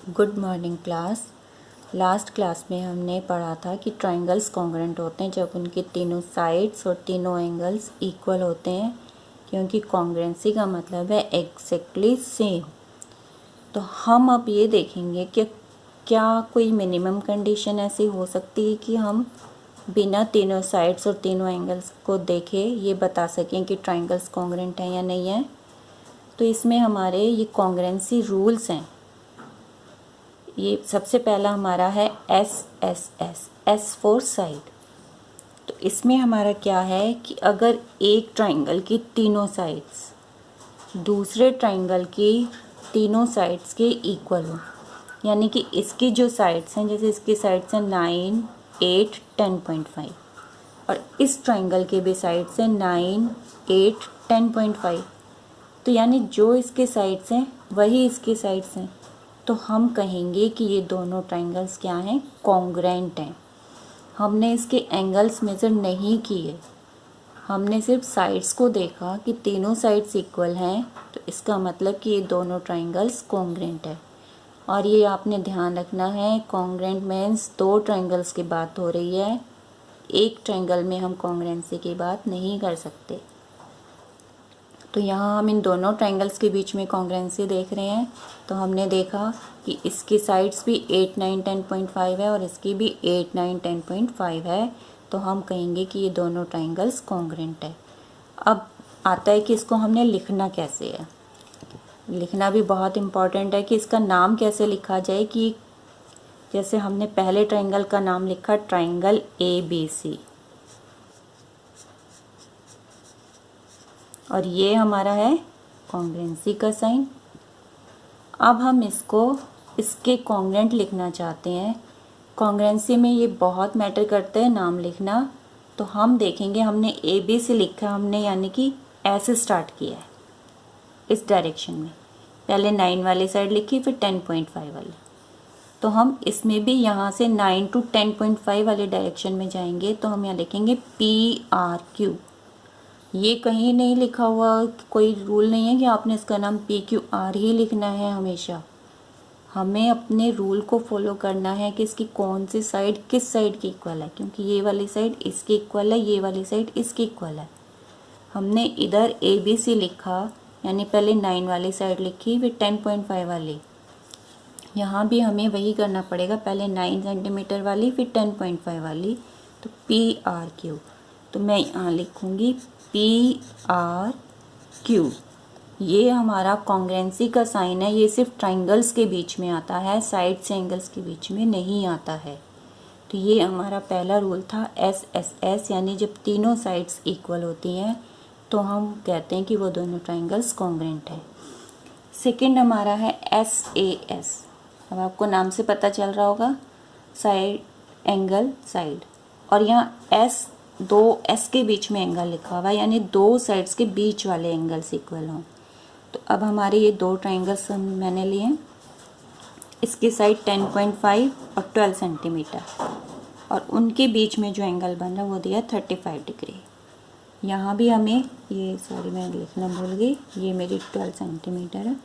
Good morning class. Last class में हमने पढ़ा था कि ट्राइंगल्स कॉन्ग्रुएंट होते हैं जब उनके तीनों साइड्स और तीनों एंगल्स इक्वल होते हैं, क्योंकि कॉन्ग्रुएंसी का मतलब है एग्जैक्टली सेम। तो हम अब ये देखेंगे कि क्या कोई मिनिमम कंडीशन ऐसी हो सकती है कि हम बिना तीनों साइड्स और तीनों एंगल्स को देखे ये बता सकें कि ट्राइंगल्स कॉन्ग्रुएंट हैं या नहीं है। तो इसमें हमारे ये कॉन्ग्रुएंसी रूल्स हैं। ये सबसे पहला हमारा है एस फॉर साइड। तो इसमें हमारा क्या है कि अगर एक ट्राइंगल की तीनों साइड्स दूसरे ट्राइंगल की तीनों साइड्स के इक्वल हो, यानी कि इसकी जो साइड्स हैं, जैसे इसकी साइड्स हैं 9, 8, 10.5 और इस ट्राइंगल के भी साइड्स हैं 9, 8, 10.5, तो यानी जो इसके साइड्स हैं वही इसकी साइड्स हैं, तो हम कहेंगे कि ये दोनों ट्राइंगल्स क्या हैं, कॉन्ग्रुएंट हैं। हमने इसके एंगल्स मेज़र नहीं किए, हमने सिर्फ साइड्स को देखा कि तीनों साइड्स इक्वल हैं, तो इसका मतलब कि ये दोनों ट्राइंगल्स कॉन्ग्रुएंट है। और ये आपने ध्यान रखना है, कॉन्ग्रुएंट मीन्स दो ट्राइंगल्स की बात हो रही है, एक ट्राइंगल में हम कॉन्ग्रुएंसी की बात नहीं कर सकते। तो यहाँ हम इन दोनों ट्राइंगल्स के बीच में कॉन्ग्रुएंसी देख रहे हैं। तो हमने देखा कि इसकी साइड्स भी 8, 9, 10.5 है और इसकी भी 8, 9, 10.5 है, तो हम कहेंगे कि ये दोनों ट्राइंगल्स कॉन्ग्रुएंट है। अब आता है कि इसको हमने लिखना कैसे है। लिखना भी बहुत इम्पॉर्टेंट है कि इसका नाम कैसे लिखा जाए, कि जैसे हमने पहले ट्राइंगल का नाम लिखा ट्राइंगल ABC, और ये हमारा है कॉन्ग्रुएंसी का साइन। अब हम इसको इसके कॉन्ग्रुएंट लिखना चाहते हैं। कॉन्ग्रुएंसी में ये बहुत मैटर करता है नाम लिखना। तो हम देखेंगे, हमने ABC लिखा हमने, यानी कि ऐसे स्टार्ट किया है इस डायरेक्शन में, पहले 9 वाली साइड लिखी फिर 10.5 वाली। तो हम इसमें भी यहाँ से 9 to 10.5 वाले डायरेक्शन में जाएंगे, तो हम यहाँ लिखेंगे PRQ। ये कहीं नहीं लिखा हुआ, कोई रूल नहीं है कि आपने इसका नाम PQR ही लिखना है हमेशा। हमें अपने रूल को फॉलो करना है कि इसकी कौन सी साइड किस साइड की इक्वल है, क्योंकि ये वाली साइड इसकी इक्वल है, ये वाली साइड इसकी इक्वल है। हमने इधर ABC लिखा, यानी पहले 9 वाली साइड लिखी फिर 10.5 वाली। यहाँ भी हमें वही करना पड़ेगा, पहले 9 सेंटीमीटर वाली फिर 10.5 वाली। तो PRQ, तो मैं यहाँ लिखूँगी PRQ। ये हमारा कॉन्ग्रुएंसी का साइन है। ये सिर्फ ट्राइंगल्स के बीच में आता है, साइड से एंगल्स के बीच में नहीं आता है। तो ये हमारा पहला रूल था SSS, यानी जब तीनों साइड्स इक्वल होती हैं तो हम कहते हैं कि वो दोनों ट्राइंगल्स कॉन्ग्रुएंट है। सेकंड हमारा है SAS। अब आपको नाम से पता चल रहा होगा, साइड एंगल साइड, और यहाँ दो S के बीच में एंगल लिखा हुआ है, यानी दो साइड्स के बीच वाले एंगल्स इक्वल हों। तो अब हमारे ये दो ट्राइंगल्स मैंने लिए, इसकी साइड 10.5 और 12 सेंटीमीटर, और उनके बीच में जो एंगल बन रहा है वो दिया 35 डिग्री। यहाँ भी हमें ये, सॉरी मैं लिखना भूल गई, ये मेरी 12 सेंटीमीटर है,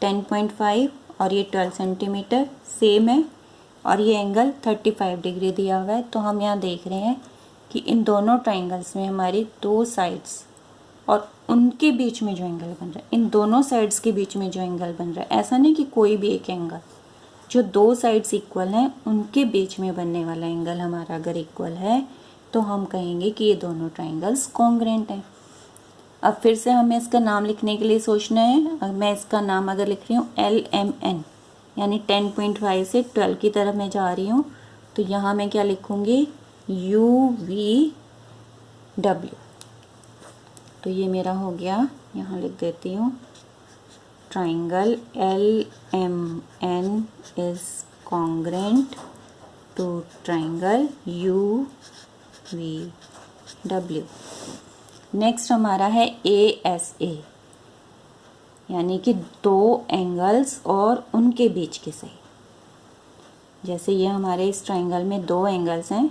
10.5 और ये 12 सेंटीमीटर सेम है, और ये एंगल 35 डिग्री दिया हुआ है। तो हम यहाँ देख रहे हैं कि इन दोनों ट्राइंगल्स में हमारी दो साइड्स और उनके बीच में जो एंगल बन रहा है, इन दोनों साइड्स के बीच में जो एंगल बन रहा है, ऐसा नहीं कि कोई भी एक एंगल, जो दो साइड्स इक्वल हैं उनके बीच में बनने वाला एंगल हमारा अगर इक्वल है तो हम कहेंगे कि ये दोनों ट्राइंगल्स कॉन्ग्रुएंट हैं। अब फिर से हमें इसका नाम लिखने के लिए सोचना है। मैं इसका नाम अगर लिख रही हूँ LMN, यानी 10.5 से 12 की तरफ मैं जा रही हूँ, तो यहाँ मैं क्या लिखूँगी, UVW। तो ये मेरा हो गया, यहाँ लिख देती हूँ, triangle LMN is congruent to triangle UVW। Next हमारा है ASA, यानी कि दो एंगल्स और उनके बीच की साइड। जैसे ये हमारे इस ट्राइंगल में दो एंगल्स हैं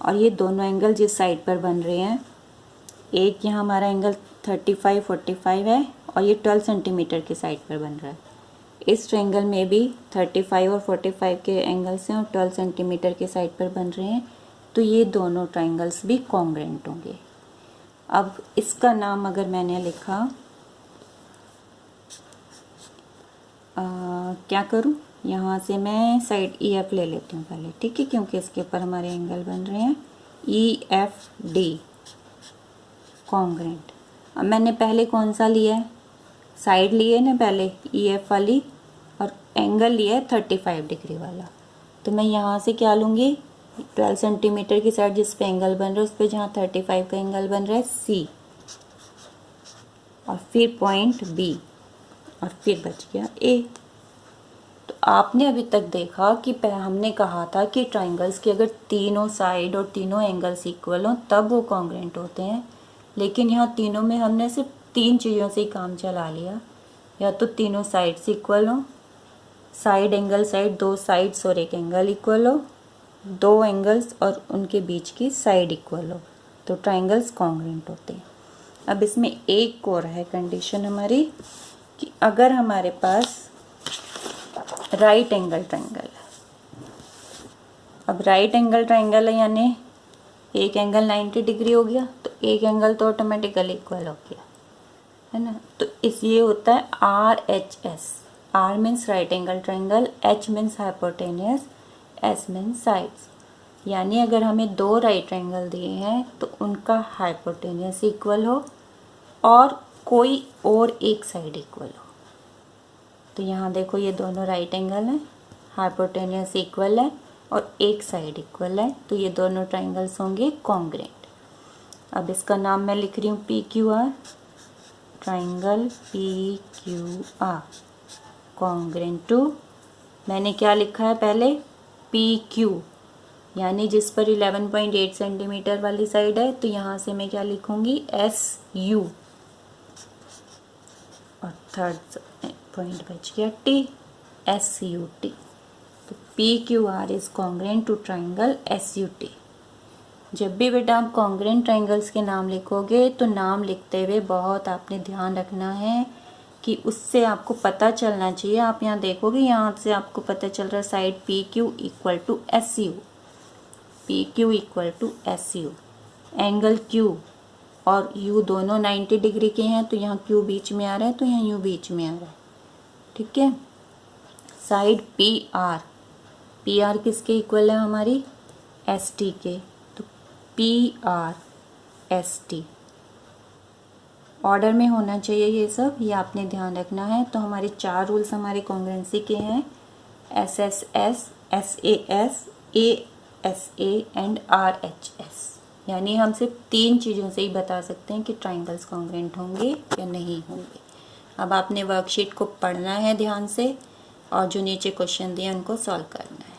और ये दोनों एंगल जिस साइड पर बन रहे हैं, एक यहाँ हमारा एंगल 35, 45 है और ये 12 सेंटीमीटर की साइड पर बन रहा है। इस ट्रायंगल में भी 35 और 45 के एंगल्स हैं और 12 सेंटीमीटर के साइड पर बन रहे हैं, तो ये दोनों ट्रायंगल्स भी कॉन्ग्रेंट होंगे। अब इसका नाम अगर मैंने लिखा, क्या करूं, यहाँ से मैं साइड EF ले लेती हूँ पहले, ठीक है, क्योंकि इसके ऊपर हमारे एंगल बन रहे हैं EFD कॉन्ग्रेंट। अब मैंने पहले कौन सा लिया है, साइड लिए ना पहले EF वाली, और एंगल लिया है 35 डिग्री वाला। तो मैं यहाँ से क्या लूँगी, 12 सेंटीमीटर की साइड जिस पे एंगल बन रहा है उस पर जहाँ 35 का एंगल बन रहा है C, और फिर पॉइंट B, और फिर बच गया A। तो आपने अभी तक देखा कि हमने कहा था कि ट्राइंगल्स के अगर तीनों साइड और तीनों एंगल्स इक्वल हों तब वो कॉन्ग्रेंट होते हैं, लेकिन यहाँ तीनों में हमने सिर्फ 3 चीज़ों से ही काम चला लिया। या तो तीनों साइड्स इक्वल हों, साइड एंगल साइड, 2 साइड्स और एक एंगल इक्वल हो, 2 एंगल्स और उनके बीच की साइड इक्वल हो, तो ट्राइंगल्स कॉन्ग्रेंट होते हैं। अब इसमें एक और है कंडीशन हमारी कि अगर हमारे पास राइट एंगल ट्रायंगल है। अब राइट एंगल ट्रायंगल है यानी एक एंगल 90 डिग्री हो गया, तो एक एंगल तो ऑटोमेटिकली इक्वल हो गया, है ना। तो इस ये होता है RHS। R means right angle triangle, H means hypotenuse, S means sides. यानी अगर हमें 2 राइट एंगल दिए हैं तो उनका हाइपोटेनियस इक्वल हो और कोई और एक साइड इक्वल हो। तो यहाँ देखो ये दोनों राइट एंगल हैं, हाइपोटेनियस इक्वल है और एक साइड इक्वल है, तो ये दोनों ट्राइंगल्स होंगे कॉन्ग्रेंट। अब इसका नाम मैं लिख रही हूँ PQR, triangle PQR congruent to, मैंने क्या लिखा है पहले, PQ, यानी जिस पर 11.8 सेंटीमीटर वाली साइड है, तो यहाँ से मैं क्या लिखूँगी SU, और थर्ड पॉइंट बच गया T, SUT। तो PQR is congruent to triangle SUT। जब भी बेटा आप कॉन्ग्रेंट ट्राइंगल्स के नाम लिखोगे तो नाम लिखते हुए बहुत आपने ध्यान रखना है कि उससे आपको पता चलना चाहिए। आप यहाँ देखोगे, यहाँ से आपको पता चल रहा है side PQ equal to SU, PQ equal to SU, angle Q और U दोनों 90 डिग्री के हैं, तो यहाँ Q बीच में आ रहा है, तो यहाँ U बीच में आ रहा है, ठीक है। साइड PR किसके इक्वल है हमारी, ST के, तो PR ST ऑर्डर में होना चाहिए ये सब, ये आपने ध्यान रखना है। तो हमारे 4 रूल्स हमारे कॉन्ग्रेंसी के हैं, SSS, SAS, ASA and RHS। यानी हम सिर्फ 3 चीज़ों से ही बता सकते हैं कि ट्राइंगल्स कॉन्ग्रेंट होंगे या नहीं होंगे। अब आपने वर्कशीट को पढ़ना है ध्यान से और जो नीचे क्वेश्चन दिए उनको सॉल्व करना है।